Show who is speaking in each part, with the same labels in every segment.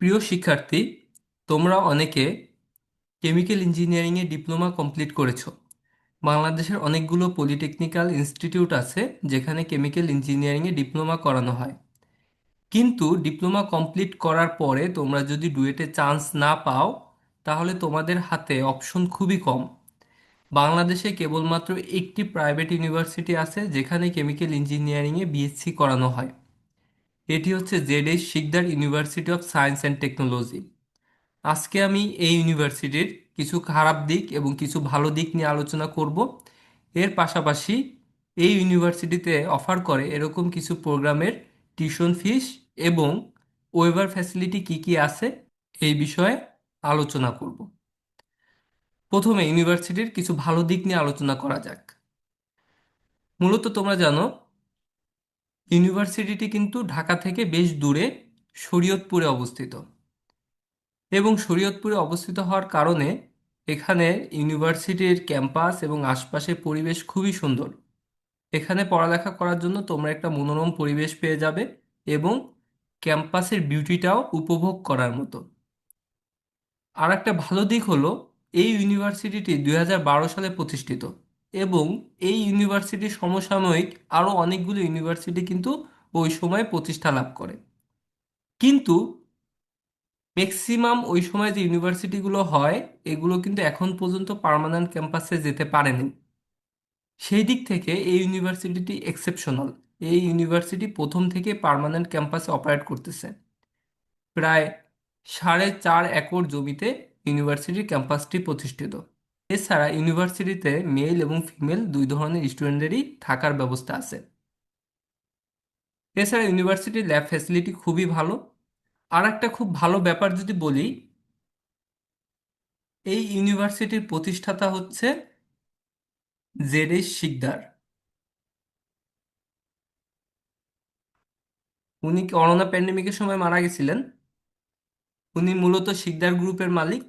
Speaker 1: প্রিয় শিক্ষার্থী, তোমরা অনেকে কেমিক্যাল ইঞ্জিনিয়ারিংয়ে ডিপ্লোমা কমপ্লিট করেছো। বাংলাদেশের অনেকগুলো পলিটেকনিক্যাল ইনস্টিটিউট আছে যেখানে কেমিক্যাল ইঞ্জিনিয়ারিংয়ে ডিপ্লোমা করানো হয়। কিন্তু ডিপ্লোমা কমপ্লিট করার পরে তোমরা যদি ডুয়েটে চান্স না পাও, তাহলে তোমাদের হাতে অপশন খুবই কম। বাংলাদেশে কেবলমাত্র একটি প্রাইভেট ইউনিভার্সিটি আছে যেখানে কেমিক্যাল ইঞ্জিনিয়ারিংয়ে বিএসসি করানো হয়। এটি হচ্ছে ZH Sikdar university of science and technology. আজকে আমি এই ইউনিভার্সিটির কিছু খারাপ দিক এবং কিছু ভালো দিক নিয়ে আলোচনা করব। এর পাশাপাশি এই ইউনিভার্সিটিতে অফার করে এরকম কিছু প্রোগ্রামের টিউশন ফিস এবং ওয়েভার ফ্যাসিলিটি কি কি আছে এই বিষয়ে আলোচনা করব। প্রথমে ইউনিভার্সিটির কিছু ভালো দিক নিয়ে আলোচনা করা যাক। মূলত তোমরা জানো ইউনিভার্সিটিটি কিন্তু ঢাকা থেকে বেশ দূরে শরীয়তপুরে অবস্থিত, এবং শরীয়তপুরে অবস্থিত হওয়ার কারণে এখানে ইউনিভার্সিটির ক্যাম্পাস এবং আশপাশের পরিবেশ খুবই সুন্দর। এখানে পড়ালেখা করার জন্য তোমরা একটা মনোরম পরিবেশ পেয়ে যাবে এবং ক্যাম্পাসের বিউটিটাও উপভোগ করার মতো। আর একটা ভালো দিক হলো এই ইউনিভার্সিটিটি 2012 সালে প্রতিষ্ঠিত, এবং এই ইউনিভার্সিটির সমসাময়িক আরও অনেকগুলো ইউনিভার্সিটি কিন্তু ওই সময় প্রতিষ্ঠা লাভ করে। কিন্তু ম্যাক্সিমাম ওই সময় যে ইউনিভার্সিটিগুলো হয় এগুলো কিন্তু এখন পর্যন্ত পার্মানেন্ট ক্যাম্পাসে যেতে পারেনি। সেই দিক থেকে এই ইউনিভার্সিটিটি এক্সেপশনাল। এই ইউনিভার্সিটি প্রথম থেকে পার্মানেন্ট ক্যাম্পাসে অপারেট করতেছে। প্রায় 4.5 একর জমিতে ইউনিভার্সিটির ক্যাম্পাসটি প্রতিষ্ঠিত। এছাড়া ইউনিভার্সিটিতে মেল এবং ফিমেল দুই ধরনের স্টুডেন্টেরই থাকার ব্যবস্থা আছে। এছাড়া ইউনিভার্সিটির ল্যাব ফ্যাসিলিটি খুবই ভালো। আর একটা খুব ভালো ব্যাপার যদি বলি, এই ইউনিভার্সিটির প্রতিষ্ঠাতা হচ্ছে জেডএস শিকদার। উনি করোনা প্যান্ডেমিকের সময় মারা গেছিলেন। উনি মূলত শিকদার গ্রুপের মালিক।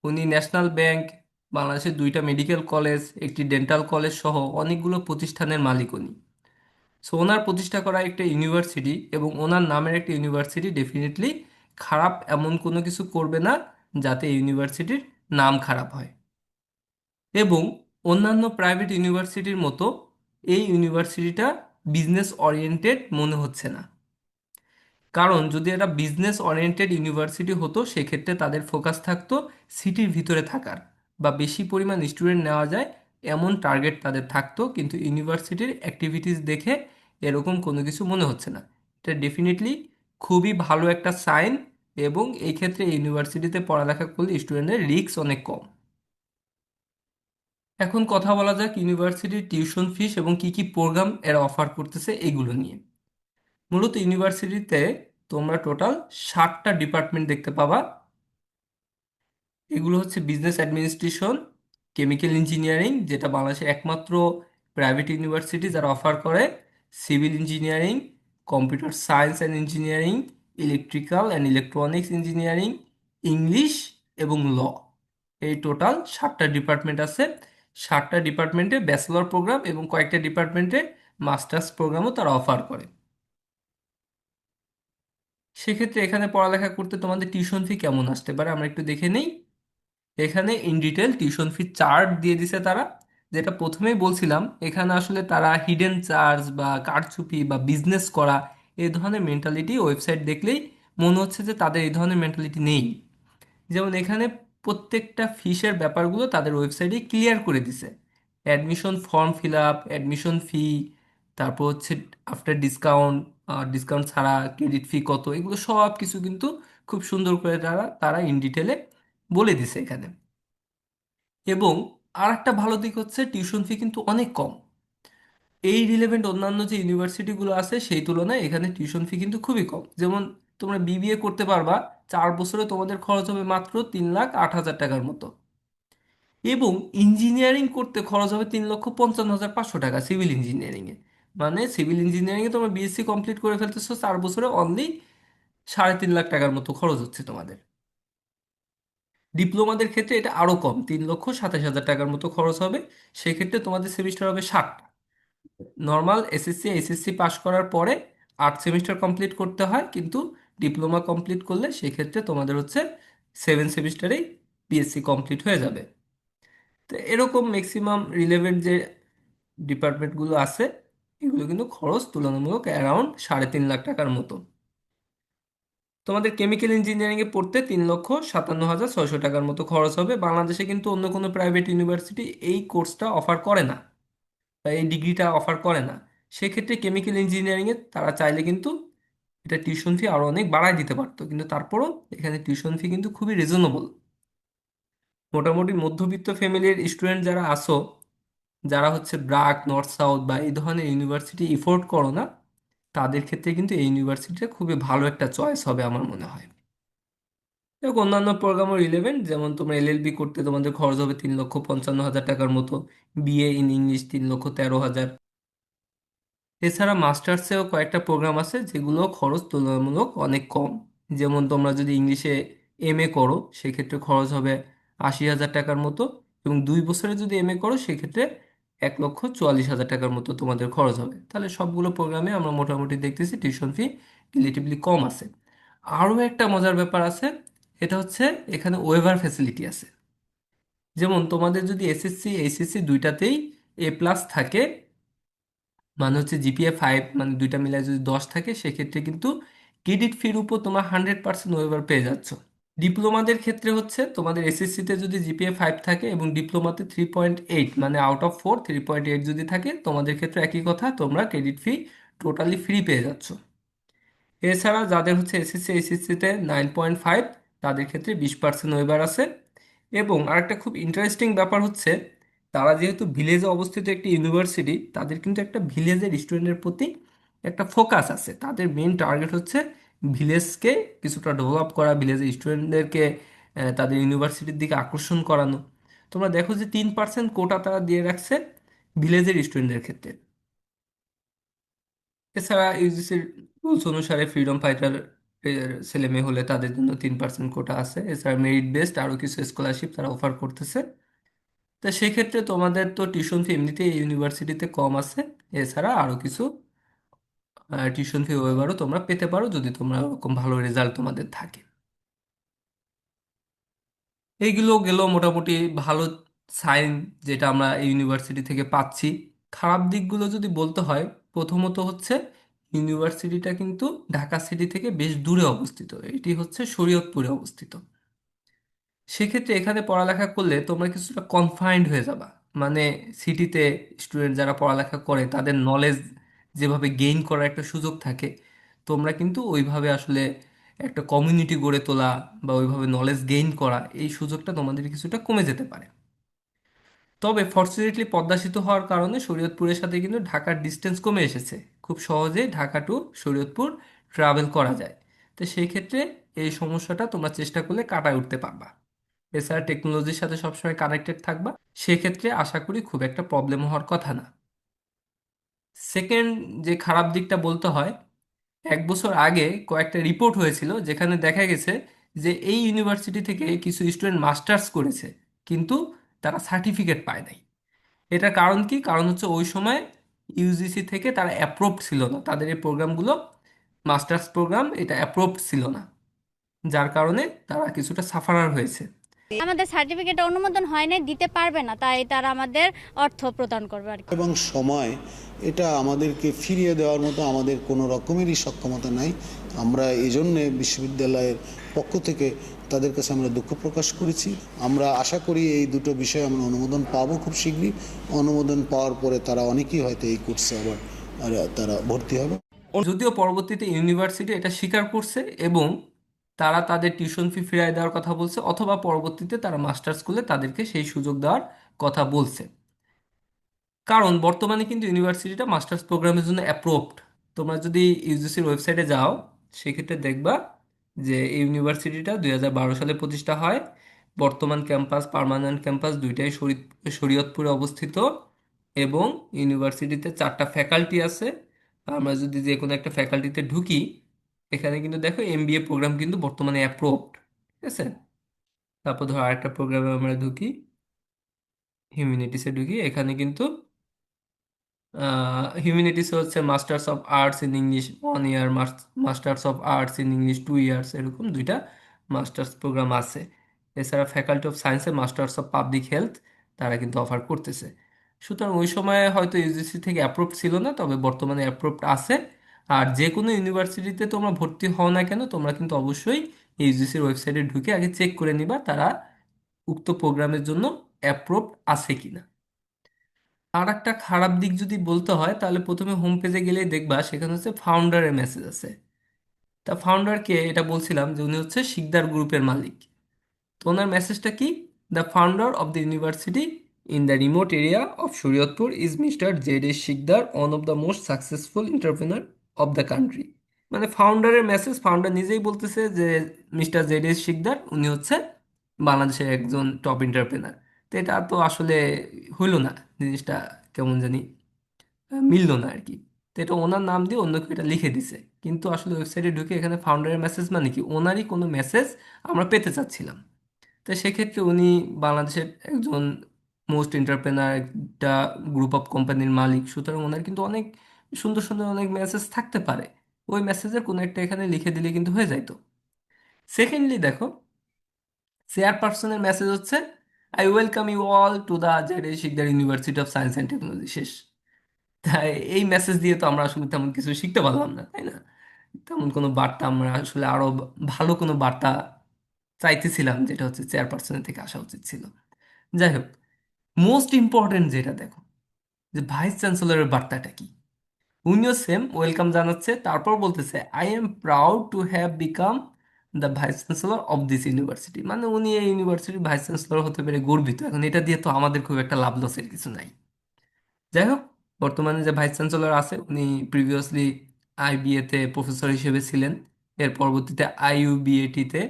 Speaker 1: উনি ন্যাশনাল ব্যাংক, বাংলাদেশের দুইটা মেডিকেল কলেজ, একটি ডেন্টাল কলেজ সহ অনেকগুলো প্রতিষ্ঠানের মালিক উনি। সো ওনার প্রতিষ্ঠা করা একটা ইউনিভার্সিটি এবং ওনার নামের একটা ইউনিভার্সিটি ডেফিনেটলি খারাপ এমন কোনো কিছু করবে না যাতে ইউনিভার্সিটির নাম খারাপ হয়। এবং অন্যান্য প্রাইভেট ইউনিভার্সিটির মতো এই ইউনিভার্সিটিটা বিজনেস ওরিয়েন্টেড মনে হচ্ছে না। কারণ যদি এটা বিজনেস ওরিয়েন্টেড ইউনিভার্সিটি হতো সেক্ষেত্রে তাদের ফোকাস থাকতো সিটির ভিতরে থাকার বা বেশি পরিমাণ স্টুডেন্ট নেওয়া যায় এমন টার্গেট তাদের থাকতো, কিন্তু ইউনিভার্সিটির অ্যাক্টিভিটিস দেখে এরকম কোনো কিছু মনে হচ্ছে না। এটা ডেফিনেটলি খুবই ভালো একটা সাইন, এবং এই ক্ষেত্রে ইউনিভার্সিটিতে পড়ালেখা করলে স্টুডেন্টের রিস্ক অনেক কম। এখন কথা বলা যাক ইউনিভার্সিটির টিউশন ফিস এবং কি কি প্রোগ্রাম এরা অফার করতেছে এগুলো নিয়ে। মূলত ইউনিভার্সিটিতে তোমরা টোটাল 7টা ডিপার্টমেন্ট দেখতে পাবা। এগুলো হচ্ছে বিজনেস অ্যাডমিনিস্ট্রেশন, কেমিক্যাল ইঞ্জিনিয়ারিং যেটা বাংলাদেশের একমাত্র প্রাইভেট ইউনিভার্সিটি যারা অফার করে, civil engineering, computer science and engineering, electrical and electronics engineering, English এবং ল। এই টোটাল 7টা ডিপার্টমেন্ট আছে। 7টা ডিপার্টমেন্টে ব্যাচেলর প্রোগ্রাম এবং কয়েকটা ডিপার্টমেন্টে মাস্টার্স প্রোগ্রামও তারা অফার করে। সেক্ষেত্রে এখানে পড়ালেখা করতে তোমাদের টিউশন ফি কেমন আসতে পারে আমরা একটু দেখে নেই। এখানে in detail tuition fee chart দিয়ে দিছে তারা। যেটা প্রথমেই বলছিলাম, এখানে আসলে তারা হিডেন চার্জ বা কারচুপি বা বিজনেস করা এই ধরনের মেন্টালিটি ওয়েবসাইট দেখলেই মনে হচ্ছে যে তাদের এই ধরনের মেন্টালিটি নেই। যেমন এখানে প্রত্যেকটা ফিসের ব্যাপারগুলো তাদের ওয়েবসাইটে ক্লিয়ার করে দিছে। Admission form fill up, admission ফি, তারপর হচ্ছে আফটার ডিসকাউন্ট, ডিসকাউন্ট ছাড়া ক্রেডিট ফি কত, এগুলো সব কিছু কিন্তু খুব সুন্দর করে তারা তারা ইন ডিটেলে বলে দিছে এখানে। এবং আর একটা ভালো দিক হচ্ছে টিউশন ফি কিন্তু অনেক কম। এই রিলেভেন্ট অন্যান্য যে ইউনিভার্সিটিগুলো আছে সেই তুলনায় এখানে টিউশন ফি কিন্তু খুবই কম। যেমন তোমরা বিবিএ করতে পারবা, 4 বছরে তোমাদের খরচ হবে মাত্র 3,08,000 টাকার মতো। এবং ইঞ্জিনিয়ারিং করতে খরচ হবে 3,55,500 টাকা সিভিল ইঞ্জিনিয়ারিংয়ে। মানে সিভিল ইঞ্জিনিয়ারিংয়ে তোমরা বিএসসি কমপ্লিট করে ফেলতেছো 4 বছরে, অনলি 3.5 লাখ টাকার মতো খরচ হচ্ছে তোমাদের। ডিপ্লোমাদের ক্ষেত্রে এটা আরও কম, 3,27,000 টাকার মতো খরচ হবে। সেক্ষেত্রে তোমাদের সেমিস্টার হবে 7টা। নর্মাল এসএসসি এইচএসসি পাশ করার পরে 8 সেমিস্টার কমপ্লিট করতে হয়, কিন্তু ডিপ্লোমা কমপ্লিট করলে সেক্ষেত্রে তোমাদের হচ্ছে 7 সেমিস্টারেই বিএসসি কমপ্লিট হয়ে যাবে। তো এরকম ম্যাক্সিমাম রিলেভেন্ট যে ডিপার্টমেন্টগুলো আছে এগুলো কিন্তু খরচ তুলনামূলক অ্যারাউন্ড 3.5 লাখ টাকার মতো। তোমাদের কেমিক্যাল ইঞ্জিনিয়ারিংয়ে পড়তে 3,57,600 টাকার মতো খরচ হবে। বাংলাদেশে কিন্তু অন্য কোনো প্রাইভেট ইউনিভার্সিটি এই কোর্সটা অফার করে না বা এই ডিগ্রিটা অফার করে না। সেক্ষেত্রে কেমিক্যাল ইঞ্জিনিয়ারিংয়ে তারা চাইলে কিন্তু এটা টিউশন ফি আরও অনেক বাড়ায় দিতে পারতো, কিন্তু তারপরও এখানে টিউশন ফি কিন্তু খুবই রিজনেবল। মোটামুটি মধ্যবিত্ত ফ্যামিলির স্টুডেন্ট যারা আসো, যারা হচ্ছে ব্র্যাক, নর্থ সাউথ বা এই ধরনের ইউনিভার্সিটি এফোর্ড করো না, তাদের ক্ষেত্রে কিন্তু এই ইউনিভার্সিটিটা খুবই ভালো একটা চয়েস হবে আমার মনে হয়। দেখো অন্যান্য প্রোগ্রামও রিলেভেন্ট, যেমন তোমরা এলএলবি করতে তোমাদের খরচ হবে 3,55,000 টাকার মতো, বিএ ইন ইংলিশ 3,13,000। এছাড়া মাস্টার্সেও কয়েকটা প্রোগ্রাম আছে যেগুলো খরচ তুলনামূলক অনেক কম। যেমন তোমরা যদি ইংলিশে এমএ করো সেক্ষেত্রে খরচ হবে 80,000 টাকার মতো, এবং 2 বছরে যদি এমএ করো সেক্ষেত্রে 1,44,000 টাকার মতো তোমাদের খরচ হবে। তাহলে সবগুলো প্রোগ্রামে আমরা মোটামুটি দেখতেছি টিউশন ফি রিলেটিভলি কম আছে। আরও একটা মজার ব্যাপার আছে, এটা হচ্ছে এখানে ওয়েভার ফ্যাসিলিটি আছে। যেমন তোমাদের যদি এসএসসি এইচএসসি দুইটাতেই A+ থাকে, মানে হচ্ছে জিপিএ 5, মানে দুইটা মিলায় যদি 10 থাকে, সেক্ষেত্রে কিন্তু ক্রেডিট ফির উপর তোমার 100% ওয়েভার পেয়ে যাচ্ছ। ডিপ্লোমাদের ক্ষেত্রে হচ্ছে তোমাদের এসএসসিতে যদি জিপিএ 5 থাকে এবং ডিপ্লোমাতে 3.8, মানে আউট অফ 4 3.8 যদি থাকে, তোমাদের ক্ষেত্রে একই কথা, তোমরা ক্রেডিট ফি টোটালি ফ্রি পেয়ে যাচ্ছ। এছাড়া যাদের হচ্ছে এসএসসি এইচএসসিতে 9.5, তাদের ক্ষেত্রে 20% ওয়েবার আছে। এবং আরেকটা খুব ইন্টারেস্টিং ব্যাপার হচ্ছে, তারা যেহেতু ভিলেজে অবস্থিত একটি ইউনিভার্সিটি, তাদের কিন্তু একটা ভিলেজের স্টুডেন্টের প্রতি একটা ফোকাস আছে। তাদের মেন টার্গেট হচ্ছে ভিলেজকে কিছুটা ডেভেলপ করা, ভিলেজের স্টুডেন্টদেরকে তাদের ইউনিভার্সিটির দিকে আকর্ষণ করানো। তোমরা দেখো যে 3% কোটা তারা দিয়ে রাখছে ভিলেজের স্টুডেন্টদের ক্ষেত্রে। এছাড়া ইউজিসির রুলস অনুসারে ফ্রিডম ফাইটার ছেলে মেয়ে হলে তাদের জন্য 3% কোটা আছে। এছাড়া মেরিট বেসড আরও কিছু স্কলারশিপ তারা অফার করতেছে। তো সেক্ষেত্রে তোমাদের তো টিউশন ফি এমনিতেই এই ইউনিভার্সিটিতে কম আছে। এছাড়া আরও কিছু টিউশন ফি ওয়েভারও তোমরা পেতে পারো যদি তোমরা ওরকম ভালো রেজাল্ট তোমাদের থাকে। এইগুলো গেল মোটামুটি ভালো সাইন যেটা আমরা এই ইউনিভার্সিটি থেকে পাচ্ছি। খারাপ দিকগুলো যদি বলতে হয়, প্রথমত হচ্ছে ইউনিভার্সিটিটা কিন্তু ঢাকা সিটি থেকে বেশ দূরে অবস্থিত, এটি হচ্ছে শরীয়তপুরে অবস্থিত। সেক্ষেত্রে এখানে পড়ালেখা করলে তোমরা কিছুটা কনফাইন্ড হয়ে যাবা। মানে সিটিতে স্টুডেন্ট যারা পড়ালেখা করে তাদের নলেজ যেভাবে গেইন করার একটা সুযোগ থাকে, তোমরা কিন্তু ওইভাবে আসলে একটা কমিউনিটি গড়ে তোলা বা ওইভাবে নলেজ গেইন করা, এই সুযোগটা তোমাদের কিছুটা কমে যেতে পারে। তবে ফর্চুনেটলি পদ্মা সেতু হওয়ার কারণে শরীয়তপুরের সাথে কিন্তু ঢাকার ডিস্টেন্স কমে এসেছে। খুব সহজেই ঢাকা টু শরীয়তপুর ট্রাভেল করা যায়। তো সেই ক্ষেত্রে এই সমস্যাটা তোমরা চেষ্টা করলে কাটায় উঠতে পারবা। এছাড়া টেকনোলজির সাথে সবসময় কানেক্টেড থাকবা, সেক্ষেত্রে আশা করি খুব একটা প্রবলেম হওয়ার কথা না। সেকেন্ড যে খারাপ দিকটা বলতে হয়, 1 বছর আগে কয়েকটা রিপোর্ট হয়েছিল যেখানে দেখা গেছে যে এই ইউনিভার্সিটি থেকে কিছু স্টুডেন্ট মাস্টার্স করেছে, কিন্তু তারা সার্টিফিকেট পায় নাই। এটার কারণ কি? কারণ হচ্ছে ওই সময় ইউজিসি থেকে তারা অ্যাপ্রুভড ছিল না, তাদের এই প্রোগ্রামগুলো মাস্টার্স প্রোগ্রাম এটা অ্যাপ্রুভড ছিল না, যার কারণে তারা কিছুটা সাফারার হয়েছে।
Speaker 2: আমাদের সার্টিফিকেট অনুমোদন হয় নাই, দিতে পারবে না, তাই তারা আমাদের অর্থ প্রদান করবে আর কি।
Speaker 3: এবং সময় এটা আমাদেরকে ফিরিয়ে দেওয়ার মতো আমাদের কোনো রকমেরই সক্ষমতা নাই। আমরা এই জন্যে বিশ্ববিদ্যালয়ের পক্ষ থেকে তাদের কাছে আমরা দুঃখ প্রকাশ করেছি। আমরা আশা করি এই দুটো বিষয়ে আমরা অনুমোদন পাবো খুব শীঘ্রই। অনুমোদন পাওয়ার পরে তারা অনেকেই হয়তো এই কোর্সে আবার তারা ভর্তি হবে।
Speaker 1: যদিও পরবর্তীতে ইউনিভার্সিটি এটা স্বীকার করছে এবং তারা তাদের টিউশন ফি ফিরিয়ে দেওয়ার কথা বলছে, অথবা পরবর্তীতে তারা মাস্টার্স করলে তাদেরকে সেই সুযোগ দেওয়ার কথা বলছে। কারণ বর্তমানে কিন্তু ইউনিভার্সিটিটা মাস্টার্স প্রোগ্রামের জন্য অ্যাপ্রুভড। তোমরা যদি ইউজিসির ওয়েবসাইটে যাও সেক্ষেত্রে দেখবা যে এই ইউনিভার্সিটিটা 2012 সালে প্রতিষ্ঠা হয়। বর্তমান ক্যাম্পাস, পার্মানেন্ট ক্যাম্পাস দুইটাই শরীয়তপুরে অবস্থিত, এবং ইউনিভার্সিটিতে 4টা ফ্যাকাল্টি আছে। আমরা যদি যে কোনো একটা ফ্যাকাল্টিতে ঢুকি, এখানে কিন্তু দেখো এমবিএ প্রোগ্রাম কিন্তু বর্তমানে অ্যাপ্রুভড, ঠিক আছে। তারপর ধরো আরেকটা প্রোগ্রামে আমরা ঢুকি, হিউম্যানিটিসে ঢুকি, এখানে কিন্তু হিউম্যানিটিস হচ্ছে masters of arts in English 1 year, masters of arts in English 2 years, এরকম দুইটা মাস্টার্স প্রোগ্রাম আছে। এছাড়া ফ্যাকাল্টি অফ সায়েন্সে মাস্টার্স অফ পাবলিক হেলথ তারা কিন্তু অফার করতেছে। সুতরাং ওই সময় হয়তো ইউজিসি থেকে অ্যাপ্রুভড ছিল না, তবে বর্তমানে অ্যাপ্রুভড আছে। আর যে কোনো ইউনিভার্সিটিতে তোমরা ভর্তি হও না কেন, তোমরা কিন্তু অবশ্যই ইউজিসির ওয়েবসাইটে ঢুকে আগে চেক করে নিবা তারা উক্ত প্রোগ্রামের জন্য অ্যাপ্রুভড আছে কিনা। আর একটা খারাপ দিক যদি বলতে হয়, তাহলে প্রথমে হোম পেজে গেলেই দেখবা সেখানে হচ্ছে ফাউন্ডারের মেসেজ আছে। তা ফাউন্ডারকে এটা বলছিলাম যে উনি হচ্ছে শিকদার গ্রুপের মালিক। তো ওনার মেসেজটা কি? The founder of the university in the remote area of Shariatpur is mister Z S Sikdar, one of the most successful entrepreneur of the country. মানে ফাউন্ডারের মেসেজ, ফাউন্ডার নিজেই বলতেছে যে মিস্টার জেড এস শিকদার উনি হচ্ছে বাংলাদেশের একজন টপ এন্টারপ্রেনার। তো এটা তো আসলে হইল না, জিনিসটা কেমন জানি মিললো না আর কি। তো এটা ওনার নাম দিয়ে অন্য কেউ এটা লিখে দিছে, কিন্তু আসলে ওয়েবসাইটে ঢুকে এখানে ফাউন্ডারের মেসেজ মানে কি ওনারই কোনো মেসেজ আমরা পেতে চাচ্ছিলাম। তো সেক্ষেত্রে উনি বাংলাদেশের একজন মোস্ট এন্টারপ্রেনার, একটা গ্রুপ অফ কোম্পানির মালিক, সুতরাং ওনার কিন্তু অনেক সুন্দর সুন্দর অনেক মেসেজ থাকতে পারে। ওই মেসেজের কোনো একটা এখানে লিখে দিলে কিন্তু হয়ে যাইতো। সেকেন্ডলি দেখো, চেয়ারপারসনের মেসেজ হচ্ছে I welcome you all to the Z Sikdar university of science and technology. শেষ। তাই এই মেসেজ দিয়ে তো আমরা আসলে তেমন কিছু শিখতে পারলাম না, তাই না? তেমন কোনো বার্তা, আমরা আসলে আরো ভালো কোনো বার্তা চাইতেছিলাম, যেটা হচ্ছে চেয়ারপারসনের থেকে আসা উচিত ছিল। যাই হোক, মোস্ট ইম্পর্টেন্ট যেটা দেখো, যে ভাইস চ্যান্সেলরের বার্তাটা কি। উনিও সেম ওয়েলকাম জানাচ্ছে, তারপর বলতেছে I am proud to have become the vice chancellor of this university. মানে উনি এই ইউনিভার্সিটির ভাইস চ্যান্সেলর হতে পেরে গর্বিত। এখন এটা দিয়ে তো আমাদের খুব একটা লাভ লসের কিছু নাই। যাই হোক, বর্তমানে যে ভাইস চ্যান্সেলর আছে উনি প্রিভিয়াসলি আইবিএ তে প্রফেসর হিসেবে ছিলেন। এর পরবর্তীতে আইইউবিএটি-তে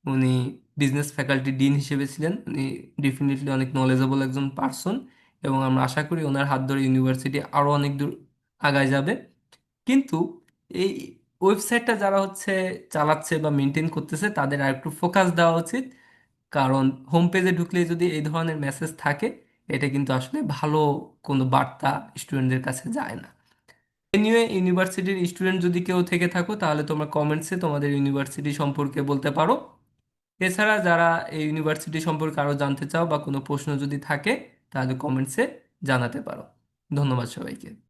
Speaker 1: উনি বিজনেস ফ্যাকাল্টি ডিন হিসেবে ছিলেন। উনি ডেফিনেটলি অনেক নলেজেবল একজন পার্সন, এবং আমরা আশা করি ওনার হাত ধরে ইউনিভার্সিটি আরও অনেক দূর আগায় যাবে। কিন্তু এই ওয়েবসাইটটা যারা হচ্ছে চালাচ্ছে বা মেনটেন করতেছে তাদের আর একটু ফোকাস দেওয়া উচিত। কারণ হোম পেজে ঢুকলে যদি এই ধরনের মেসেজ থাকে, এটা কিন্তু আসলে ভালো কোনো বার্তা স্টুডেন্টদের কাছে যায় না। এনিওয়ে, ইউনিভার্সিটির স্টুডেন্ট যদি কেউ থেকে থাকো, তাহলে তোমরা কমেন্টসে তোমাদের ইউনিভার্সিটি সম্পর্কে বলতে পারো। এছাড়া যারা এই ইউনিভার্সিটি সম্পর্কে আরো জানতে চাও বা কোনো প্রশ্ন যদি থাকে, তাহলে কমেন্টসে জানাতে পারো। ধন্যবাদ সবাইকে।